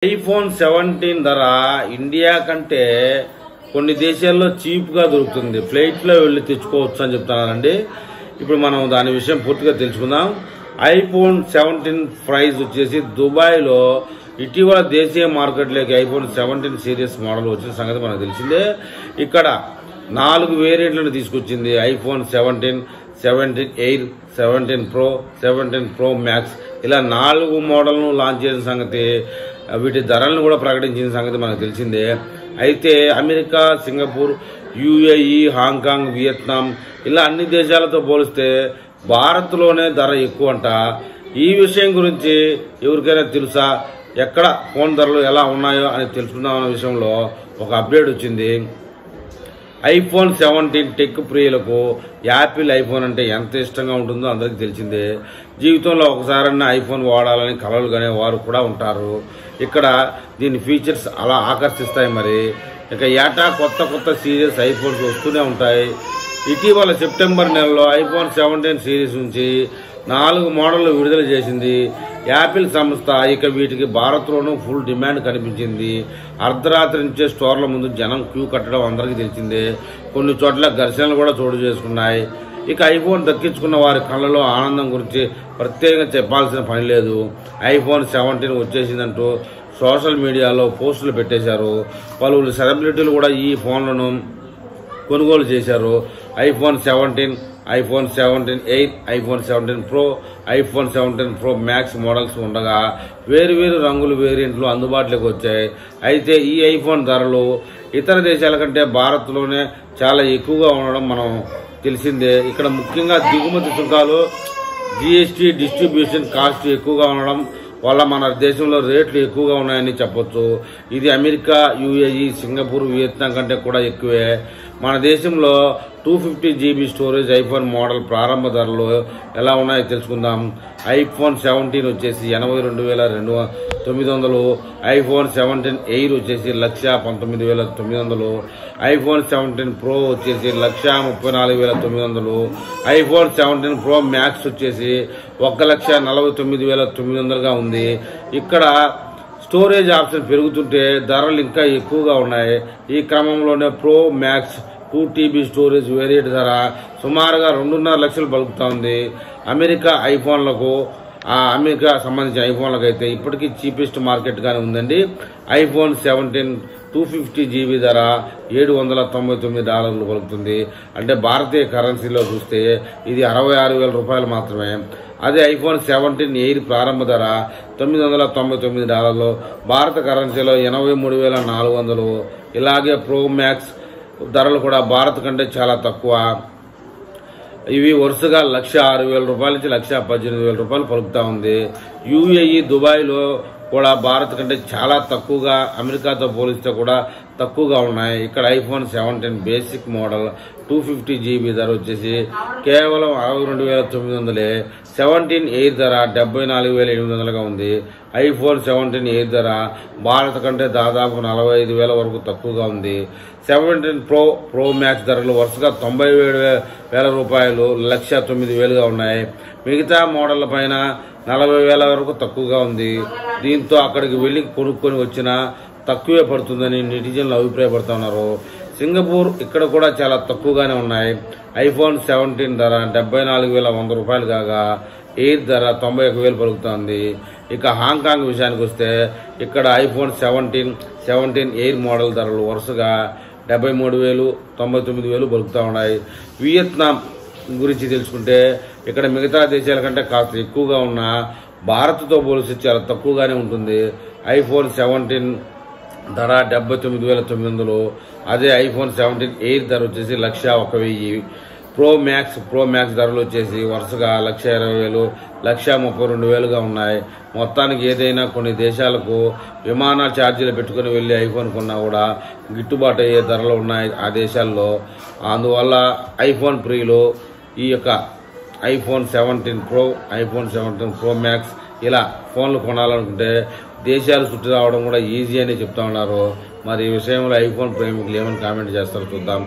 IPhone 17 ధర India కంటే కొన్ని దేశాల్లో చీప్ గా దొరుకుతుంది. ఫ్లైట్ లో వెళ్లి తెచ్చుకోవచ్చు అని చెప్తున్నారండి. ఇప్పుడు మనం దాని విషయం పూర్తిగా తెలుసుకుందాం. ఐఫోన్ 17 ప్రైస్ వచ్చేసి దుబాయ్ లో ఇటీవల దేశీయ మార్కెట్లోకి ఐఫోన్ 17 సిరీస్ మోడల్ వచ్చిన సంగతి మనకు తెలిసిందే. ఇక్కడ 4 వేరియంట్లను తీసుకొచ్చింది. IPhone 17, 17 air, 17 pro, 17 pro max ఇలా 4 మోడల్ను లాంచ్ చేసిన సంగతి, వీటి ధరలను కూడా ప్రకటించిన సంగతి మనకు తెలిసిందే. అయితే America, Singapore, UAE, Hong Kong, Vietnam ఇలా అన్ని దేశాలతో పోలిస్తే భారత్లోనే ధర ఎక్కువ అంట. ఈ విషయం గురించి ఎవరికైనా తెలుసా? ఎక్కడ ఫోన్ ధరలు ఎలా ఉన్నాయో అని తెలుసుకుందామన్న విషయంలో ఒక అప్డేట్ వచ్చింది. ఐఫోన్ 17 టెక్ ప్రియులకు యాపిల్ ఐఫోన్ అంటే ఎంత ఇష్టంగా ఉంటుందో అందరికీ తెలిసిందే. జీవితంలో ఒకసారన్నా ఐఫోన్ వాడాలని కలలు కనే వారు కూడా ఉంటారు. ఇక్కడ దీని ఫీచర్స్ అలా ఆకర్షిస్తాయి. మరి ఇక ఏటా కొత్త సిరీస్ ఐఫోన్స్ వస్తూనే ఉంటాయి. ఇటీవల సెప్టెంబర్ నెలలో ఐఫోన్ 17 సిరీస్ నుంచి 4 మోడళ్లు విడుదల చేసింది యాపిల్ సంస్థ. ఇక వీటికి భారత్లోనూ ఫుల్ డిమాండ్ కనిపించింది. అర్ధరాత్రి నుంచే స్టోర్ల ముందు జనం క్యూ కట్టడం అందరికీ తెలిసిందే. కొన్ని చోట్ల ఘర్షణలు కూడా చోటు చేసుకున్నాయి. ఇక ఐఫోన్ దక్కించుకున్న వారి కళ్ళలో ఆనందం గురించి ప్రత్యేకంగా చెప్పాల్సిన పని లేదు. ఐఫోన్ 17 వచ్చేసిందంటూ సోషల్ మీడియాలో పోస్టులు పెట్టేశారు. పలువురు సెలబ్రిటీలు కూడా ఈ ఫోన్లను కొనుగోలు చేశారు. IPhone 17, iPhone 17 air, iPhone 17 pro, iPhone 17 pro max models ఉండగా వేరు రంగులు వేరియంట్లు అందుబాటులోకి వచ్చాయి. అయితే ఈ ఐఫోన్ ధరలు ఇతర దేశాల కంటే భారత్లోనే చాలా ఎక్కువగా ఉండడం మనం తెలిసిందే. ఇక్కడ ముఖ్యంగా దిగుమతి సుంకాలు, జీఎస్టీ, డిస్ట్రిబ్యూషన్ కాస్ట్ ఎక్కువగా ఉండడం వల్ల మన దేశంలో రేట్లు ఎక్కువగా ఉన్నాయని చెప్పొచ్చు. ఇది అమెరికా, యుఏఈ, సింగపూర్, వియత్నాం కంటే కూడా ఎక్కువే. మన దేశంలో 250 GB స్టోరేజ్ ఐఫోన్ మోడల్ ప్రారంభ ధరలు ఎలా ఉన్నాయో తెలుసుకుందాం. ఐఫోన్ 17 వచ్చేసి 82,900, ఐఫోన్ 17 ఎయిర్ వచ్చేసి 1,19,900, ఐఫోన్ 17 ప్రో వచ్చేసి 1,34,900, ఐఫోన్ 17 ప్రో మ్యాక్స్ వచ్చేసి 1,49,900గా ఉంది. ఇక్కడ స్టోరేజ్ ఆప్షన్ పెరుగుతుంటే ధరలు ఇంకా ఎక్కువగా ఉన్నాయి. ఈ క్రమంలోనే pro max 2 TB storage variant ధర సుమారుగా 2.5 లక్షలు పలుకుతా ఉంది. అమెరికా సంబంధించిన ఐఫోన్లకు అయితే ఇప్పటికీ చీపెస్ట్ మార్కెట్ గానే ఉందండి. ఐఫోన్ 17 250 GB ధర $799 పలుకుతుంది. అంటే భారతీయ కరెన్సీలో చూస్తే ఇది 66,000 రూపాయలు మాత్రమే. అదే ఐఫోన్ 17 ఎయిర్ ప్రారంభ ధర $999, భారత కరెన్సీలో 83,400. ఇలాగే ప్రో మ్యాక్స్ ధరలు కూడా భారత్ కంటే చాలా తక్కువ. ఇవి వరుసగా 1,06,000 రూపాయల నుంచి 1,18,000 రూపాయలు పలుకుతా ఉంది. యుఏఈ, దుబాయ్లో కూడా భారత్ కంటే చాలా తక్కువగా, అమెరికాతో పోలిస్తే కూడా తక్కువగా ఉన్నాయి. ఇక్కడ ఐఫోన్ 17 బేసిక్ మోడల్ 250 GB ధర వచ్చేసి కేవలం 62,900. 17 ఎయిర్ ధర 74,800గా ఉంది. ఐఫోన్ 17 ఎయిర్ ధర భారత్ కంటే దాదాపు 45,000 వరకు తక్కువగా ఉంది. 17 ప్రో మ్యాక్స్ ధరలు వరుసగా 97,000 రూపాయలు, 1,09,000గా ఉన్నాయి. మిగతా మోడళ్ల పైన 40,000 వరకు తక్కువగా ఉంది. దీంతో అక్కడికి వెళ్లి కొనుక్కొని వచ్చినా తక్కువే పడుతుందని నెటిజన్లు అభిప్రాయపడుతున్నారు. సింగపూర్ ఇక్కడ కూడా చాలా తక్కువగానే ఉన్నాయి. ఐఫోన్ 17 ధర 74,100 రూపాయలు కాగా ఎయిర్ ధర 91,000 పలుకుతోంది. ఇక హాంకాంగ్ విషయానికి వస్తే ఇక్కడ ఐఫోన్ 17 ఎయిర్ మోడల్ ధరలు వరుసగా 73,000, 99,000 పలుకుతూ ఉన్నాయి. వియత్నాం గురించి తెలుసుకుంటే ఇక్కడ మిగతా దేశాల కంటే కాస్త ఎక్కువగా ఉన్న భారత్తో పోలిస్తే చాలా తక్కువగానే ఉంటుంది. ఐఫోన్ 17 ధర 79,900. అదే ఐఫోన్ 17 ఎయిర్ ధర వచ్చేసి 1,01,000. ప్రో మ్యాక్స్ ధరలు వచ్చేసి వరుసగా 1,20,000, 1,32,000గా ఉన్నాయి. మొత్తానికి ఏదైనా కొన్ని దేశాలకు విమాన ఛార్జీలు పెట్టుకుని వెళ్లి ఐఫోన్ కొన్నా కూడా గిట్టుబాటు అయ్యే ధరలు ఉన్నాయి ఆ దేశాల్లో. అందువల్ల ఐఫోన్ ప్రియులు ఈ యొక్క iPhone 17 pro, iPhone 17 pro max ఇలా ఫోన్లు కొనాలనుకుంటే దేశాలు చుట్టూ రావడం కూడా ఈజీ అని చెప్తా ఉన్నారు. మరి ఈ విషయంలో ఐఫోన్ ప్రేమికులు ఏమని కామెంట్ చేస్తారో చూద్దాం.